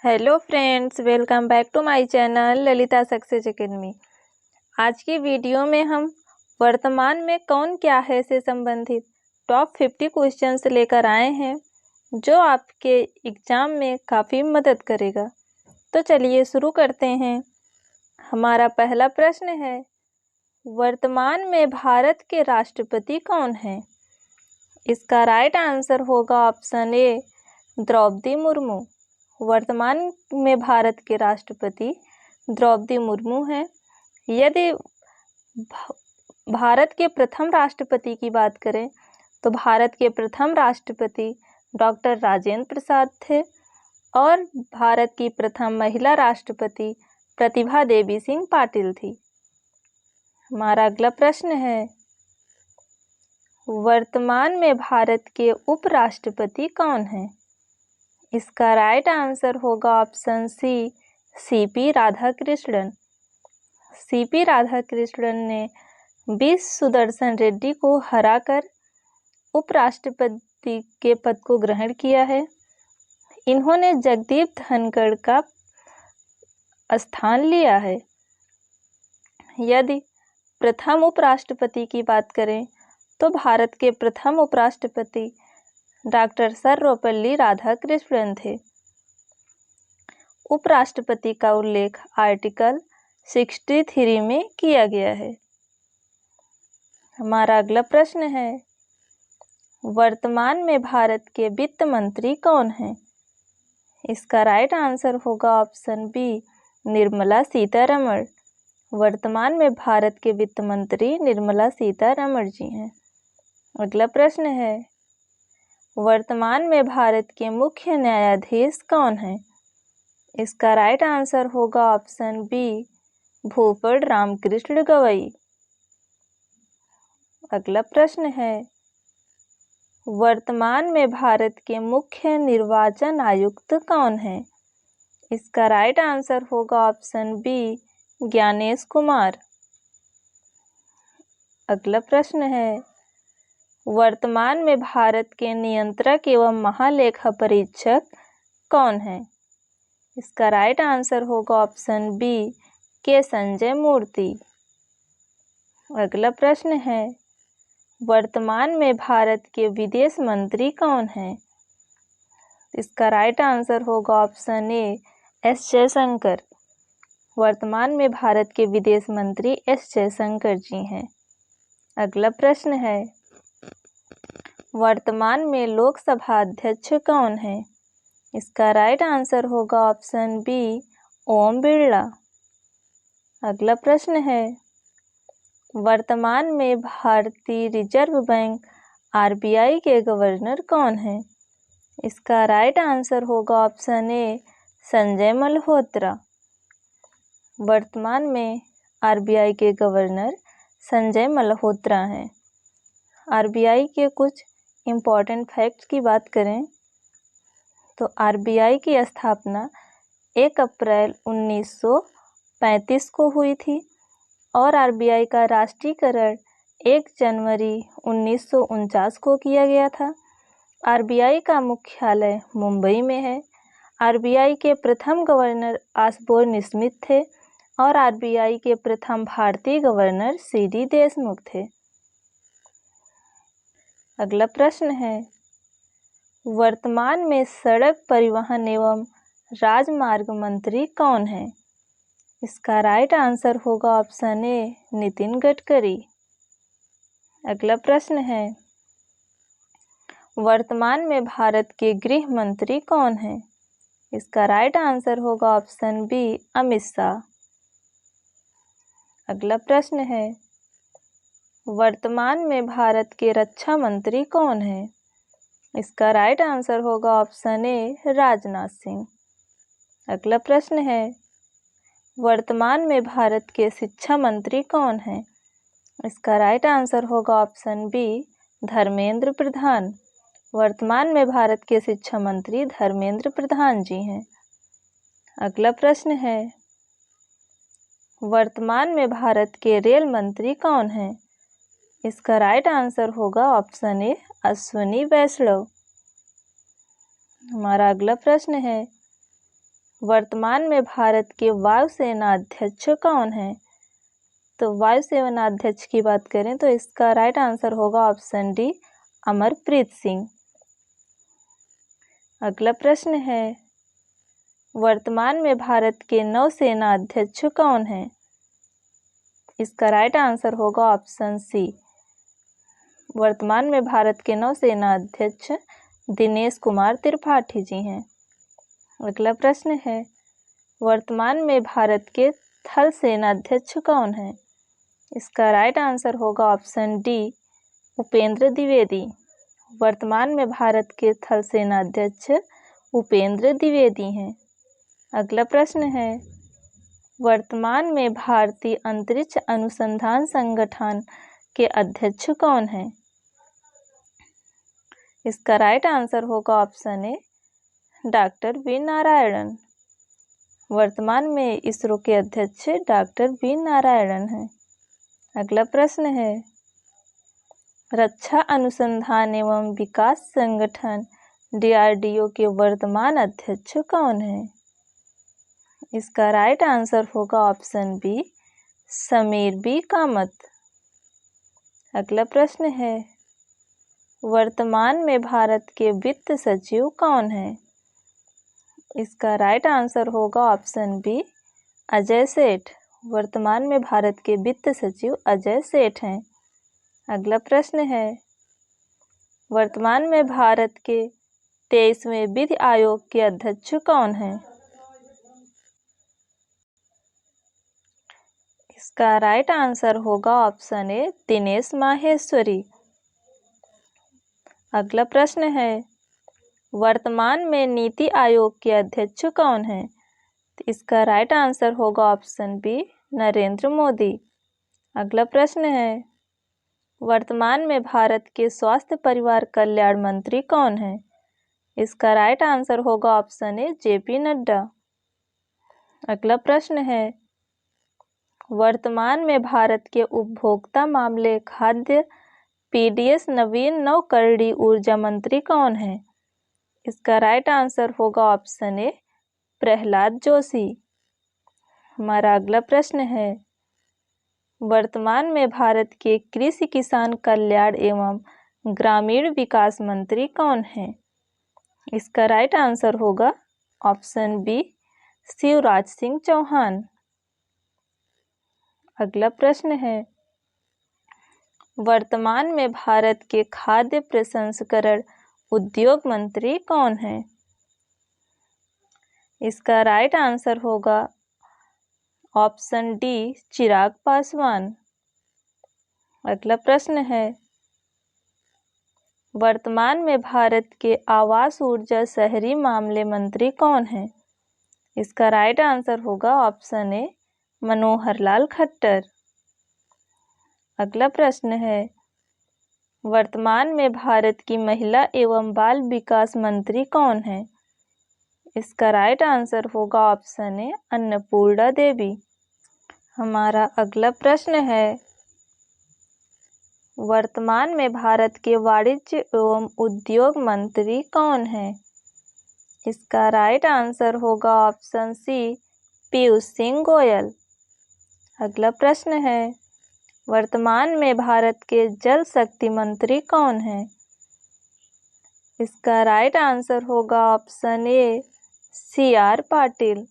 Hello friends, welcome back to my channel Lalita success academy. आज की video में हम वर्तमान में कौन क्या है से संबंधित टॉप 50 क्वेश्चंस लेकर आए हैं जो आपके एग्ज़ाम में काफ़ी मदद करेगा। तो चलिए शुरू करते हैं। हमारा पहला प्रश्न है, वर्तमान में भारत के राष्ट्रपति कौन हैं? इसका राइट आंसर होगा ऑप्शन ए, द्रौपदी मुर्मू। वर्तमान में भारत के राष्ट्रपति द्रौपदी मुर्मू हैं। यदि भारत के प्रथम राष्ट्रपति की बात करें तो भारत के प्रथम राष्ट्रपति डॉक्टर राजेंद्र प्रसाद थे और भारत की प्रथम महिला राष्ट्रपति प्रतिभा देवी सिंह पाटिल थी। हमारा अगला प्रश्न है, वर्तमान में भारत के उपराष्ट्रपति कौन हैं? इसका राइट आंसर होगा option C, CP Radhakrishnan. CP Radhakrishnan ने बी सुदर्शन रेड्डी को हराकर उपराष्ट्रपति के पद को ग्रहण किया है। इन्होंने जगदीप धनखड़ का स्थान लिया है। यदि प्रथम उपराष्ट्रपति की बात करें तो भारत के प्रथम उपराष्ट्रपति डॉक्टर सर्वपल्ली राधाकृष्णन थे। उपराष्ट्रपति का उल्लेख आर्टिकल 63 में किया गया है। हमारा अगला प्रश्न है, वर्तमान में भारत के वित्त मंत्री कौन हैं? इसका राइट आंसर होगा ऑप्शन बी, निर्मला सीतारमण। वर्तमान में भारत के वित्त मंत्री निर्मला सीतारमण जी हैं। अगला प्रश्न है, वर्तमान में भारत के मुख्य न्यायाधीश कौन हैं? इसका राइट आंसर होगा ऑप्शन बी, भूपड़ रामकृष्ण गवई। अगला प्रश्न है, वर्तमान में भारत के मुख्य निर्वाचन आयुक्त कौन हैं? इसका राइट आंसर होगा ऑप्शन बी, ज्ञानेश कुमार। अगला प्रश्न है, वर्तमान में भारत के नियंत्रक एवं महालेखा परीक्षक कौन हैं? इसका राइट आंसर होगा ऑप्शन बी, के संजय मूर्ति। अगला प्रश्न है, वर्तमान में भारत के विदेश मंत्री कौन हैं? इसका राइट आंसर होगा ऑप्शन ए, एस जयशंकर। वर्तमान में भारत के विदेश मंत्री एस जयशंकर जी हैं। अगला प्रश्न है, वर्तमान में लोकसभा अध्यक्ष कौन है? इसका राइट आंसर होगा ऑप्शन बी, ओम बिरला। अगला प्रश्न है, वर्तमान में भारतीय रिजर्व बैंक आरबीआई के गवर्नर कौन हैं? इसका राइट आंसर होगा ऑप्शन ए, संजय मल्होत्रा। वर्तमान में आरबीआई के गवर्नर संजय मल्होत्रा हैं। आरबीआई के कुछ इम्पॉर्टेंट फैक्ट्स की बात करें तो आरबीआई की स्थापना 1 अप्रैल 1935 को हुई थी और आरबीआई का राष्ट्रीयकरण 1 जनवरी 1949 को किया गया था। आरबीआई का मुख्यालय मुंबई में है। आरबीआई के प्रथम गवर्नर ऑसबोर्न स्मिथ थे और आरबीआई के प्रथम भारतीय गवर्नर सीडी देशमुख थे। अगला प्रश्न है, वर्तमान में सड़क परिवहन एवं राजमार्ग मंत्री कौन है? इसका राइट आंसर होगा ऑप्शन ए, नितिन गडकरी। अगला प्रश्न है, वर्तमान में भारत के गृह मंत्री कौन है? इसका राइट आंसर होगा ऑप्शन बी, अमित शाह। अगला प्रश्न है, वर्तमान में भारत के रक्षा मंत्री कौन है? इसका राइट आंसर होगा ऑप्शन ए, राजनाथ सिंह। अगला प्रश्न है, वर्तमान में भारत के शिक्षा मंत्री कौन है? इसका राइट आंसर होगा ऑप्शन बी, धर्मेंद्र प्रधान। वर्तमान में भारत के शिक्षा मंत्री धर्मेंद्र प्रधान जी हैं। अगला प्रश्न है, वर्तमान में भारत के रेल मंत्री कौन हैं? इसका राइट आंसर होगा ऑप्शन ए, अश्विनी वैष्णव। हमारा अगला प्रश्न है, वर्तमान में भारत के वायुसेना अध्यक्ष कौन है? तो वायुसेना अध्यक्ष की बात करें तो इसका राइट आंसर होगा ऑप्शन डी, अमरप्रीत सिंह। अगला प्रश्न है, वर्तमान में भारत के नौसेना अध्यक्ष कौन है? इसका राइट आंसर होगा ऑप्शन सी, वर्तमान में भारत के नौसेना अध्यक्ष दिनेश कुमार त्रिपाठी जी हैं। अगला प्रश्न है, वर्तमान में भारत के थल सेना अध्यक्ष कौन है? इसका राइट आंसर होगा ऑप्शन डी, उपेंद्र द्विवेदी। वर्तमान में भारत के थल सेना अध्यक्ष उपेंद्र द्विवेदी हैं। अगला प्रश्न है, वर्तमान में भारतीय अंतरिक्ष अनुसंधान संगठन के अध्यक्ष कौन हैं? इसका राइट आंसर होगा option A, doctor V Narayanan. वर्तमान में इसरो के अध्यक्ष डॉक्टर वी नारायणन हैं। अगला प्रश्न है, रक्षा अनुसंधान एवं विकास संगठन DRDO के वर्तमान अध्यक्ष कौन है? इसका राइट आंसर होगा option B, Sameer B Kamath. अगला प्रश्न है, वर्तमान में भारत के वित्त सचिव कौन है? इसका राइट आंसर होगा ऑप्शन बी, अजय सेठ। वर्तमान में भारत के वित्त सचिव अजय सेठ हैं। अगला प्रश्न है, वर्तमान में भारत के 23वें विधि आयोग के अध्यक्ष कौन हैं? इसका राइट आंसर होगा ऑप्शन ए, दिनेश माहेश्वरी। अगला प्रश्न है, वर्तमान में नीति आयोग के अध्यक्ष कौन हैं? तो इसका राइट आंसर होगा ऑप्शन बी, नरेंद्र मोदी। अगला प्रश्न है, वर्तमान में भारत के स्वास्थ्य परिवार कल्याण मंत्री कौन हैं? इसका राइट आंसर होगा ऑप्शन ए, JP नड्डा। अगला प्रश्न है, वर्तमान में भारत के उपभोक्ता मामले खाद्य PDS नवीन नवकरणीय ऊर्जा मंत्री कौन है? इसका राइट आंसर होगा ऑप्शन ए, प्रहलाद जोशी। हमारा अगला प्रश्न है, वर्तमान में भारत के कृषि किसान कल्याण एवं ग्रामीण विकास मंत्री कौन है? इसका राइट आंसर होगा ऑप्शन बी, शिवराज सिंह चौहान। अगला प्रश्न है, वर्तमान में भारत के खाद्य प्रसंस्करण उद्योग मंत्री कौन है? इसका राइट आंसर होगा ऑप्शन डी, चिराग पासवान। अगला प्रश्न है, वर्तमान में भारत के आवास ऊर्जा शहरी मामले मंत्री कौन है? इसका राइट आंसर होगा ऑप्शन ए, मनोहर लाल खट्टर। अगला प्रश्न है, वर्तमान में भारत की महिला एवं बाल विकास मंत्री कौन है? इसका राइट आंसर होगा ऑप्शन ए, अन्नपूर्णा देवी। हमारा अगला प्रश्न है, वर्तमान में भारत के वाणिज्य एवं उद्योग मंत्री कौन है? इसका राइट आंसर होगा ऑप्शन सी, पीयूष सिंह गोयल। अगला प्रश्न है, वर्तमान में भारत के जल शक्ति मंत्री कौन है? इसका राइट आंसर होगा ऑप्शन ए, CR पाटिल।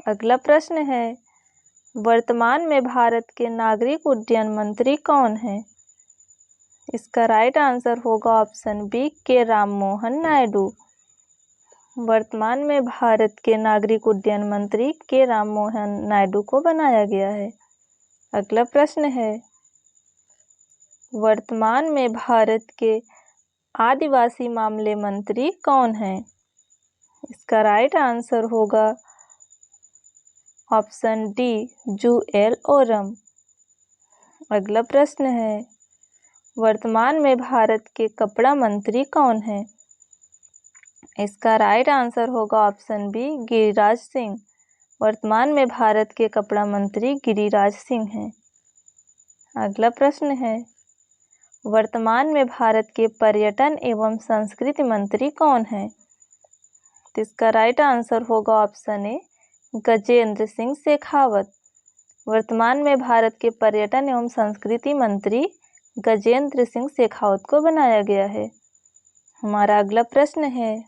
अगला प्रश्न है, वर्तमान में भारत के नागरिक उड्डयन मंत्री कौन है? इसका राइट आंसर होगा ऑप्शन बी, के राममोहन नायडू। वर्तमान में भारत के नागरिक उड्डयन मंत्री के राममोहन नायडू को बनाया गया है। अगला प्रश्न है, वर्तमान में भारत के आदिवासी मामले मंत्री कौन है? इसका राइट आंसर होगा ऑप्शन डी, जुएल ओरम। अगला प्रश्न है, वर्तमान में भारत के कपड़ा मंत्री कौन है? इसका राइट आंसर होगा ऑप्शन बी, गिरिराज सिंह। वर्तमान में भारत के कपड़ा मंत्री गिरिराज सिंह हैं। अगला प्रश्न है, वर्तमान में भारत के पर्यटन एवं संस्कृति मंत्री कौन हैं? तो इसका राइट आंसर होगा ऑप्शन ए गजेंद्र सिंह शेखावत। वर्तमान में भारत के पर्यटन एवं संस्कृति मंत्री गजेंद्र सिंह शेखावत को बनाया गया है। हमारा अगला प्रश्न है,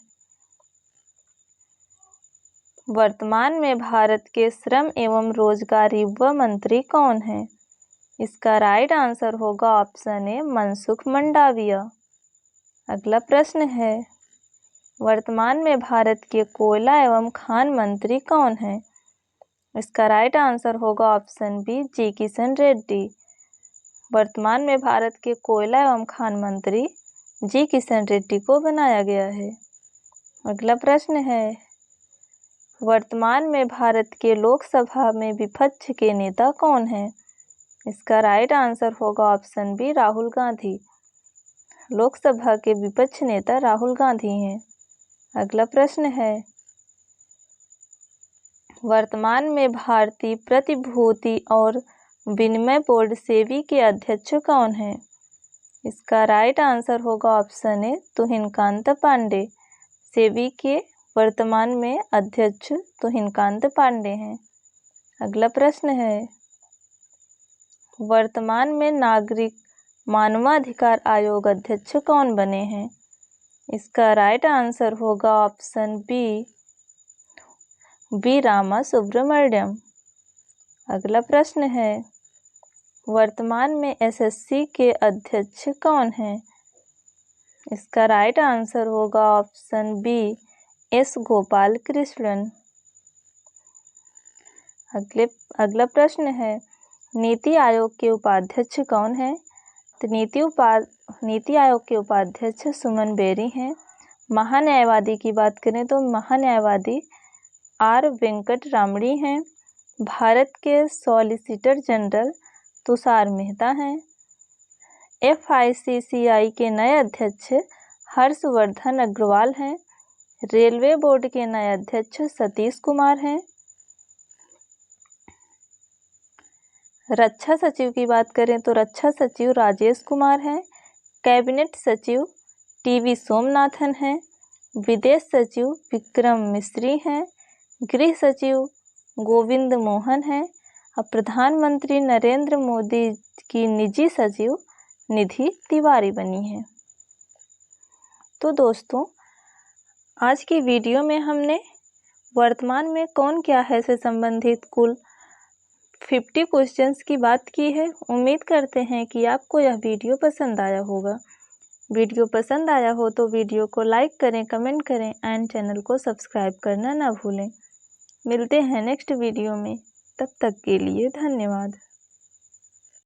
वर्तमान में भारत के श्रम एवं रोजगार युवा मंत्री कौन है? इसका राइट आंसर होगा ऑप्शन ए मनसुख मंडाविया। अगला प्रश्न है, वर्तमान में भारत के कोयला एवं खान मंत्री कौन है? इसका राइट आंसर होगा ऑप्शन बी जी किशन रेड्डी। वर्तमान में भारत के कोयला एवं खान मंत्री जी किशन रेड्डी को बनाया गया है। अगला प्रश्न है, वर्तमान में भारत के लोकसभा में विपक्ष के नेता कौन है? इसका राइट आंसर होगा ऑप्शन बी राहुल गांधी। लोकसभा के विपक्ष नेता राहुल गांधी हैं। अगला प्रश्न है, वर्तमान में भारतीय प्रतिभूति और विनिमय बोर्ड सेबी के अध्यक्ष कौन है? इसका राइट आंसर होगा ऑप्शन ए तुहिनकांत पांडे। सेबी के वर्तमान में अध्यक्ष तुहिनकांत पांडे हैं। अगला प्रश्न है, वर्तमान में नागरिक मानवाधिकार आयोग अध्यक्ष कौन बने हैं? इसका राइट आंसर होगा ऑप्शन बी रामा सुब्रमण्यम। अगला प्रश्न है, वर्तमान में एसएससी के अध्यक्ष कौन हैं? इसका राइट आंसर होगा option B S Gopalakrishnan. अगला प्रश्न है, नीति आयोग के उपाध्यक्ष कौन है? तो नीति आयोग के उपाध्यक्ष सुमन बेरी हैं। महान्यायवादी की बात करें तो महान्यायवादी आर वेंकट रामणी हैं। भारत के सॉलिसिटर जनरल तुषार मेहता हैं। FICCI के नए अध्यक्ष हर्षवर्धन अग्रवाल हैं। रेलवे बोर्ड के नए अध्यक्ष सतीश कुमार हैं। रक्षा सचिव की बात करें तो रक्षा सचिव राजेश कुमार हैं। कैबिनेट सचिव TV सोमनाथन हैं। विदेश सचिव विक्रम मिस्री हैं। गृह सचिव गोविंद मोहन हैं। और प्रधानमंत्री नरेंद्र मोदी की निजी सचिव निधि तिवारी बनी है। तो दोस्तों, आज की वीडियो में हमने वर्तमान में कौन क्या है से संबंधित कुल 50 क्वेश्चंस की बात की है। उम्मीद करते हैं कि आपको यह वीडियो पसंद आया होगा। वीडियो पसंद आया हो तो वीडियो को लाइक करें, कमेंट करें एंड चैनल को सब्सक्राइब करना ना भूलें। मिलते हैं नेक्स्ट वीडियो में, तब तक के लिए धन्यवाद।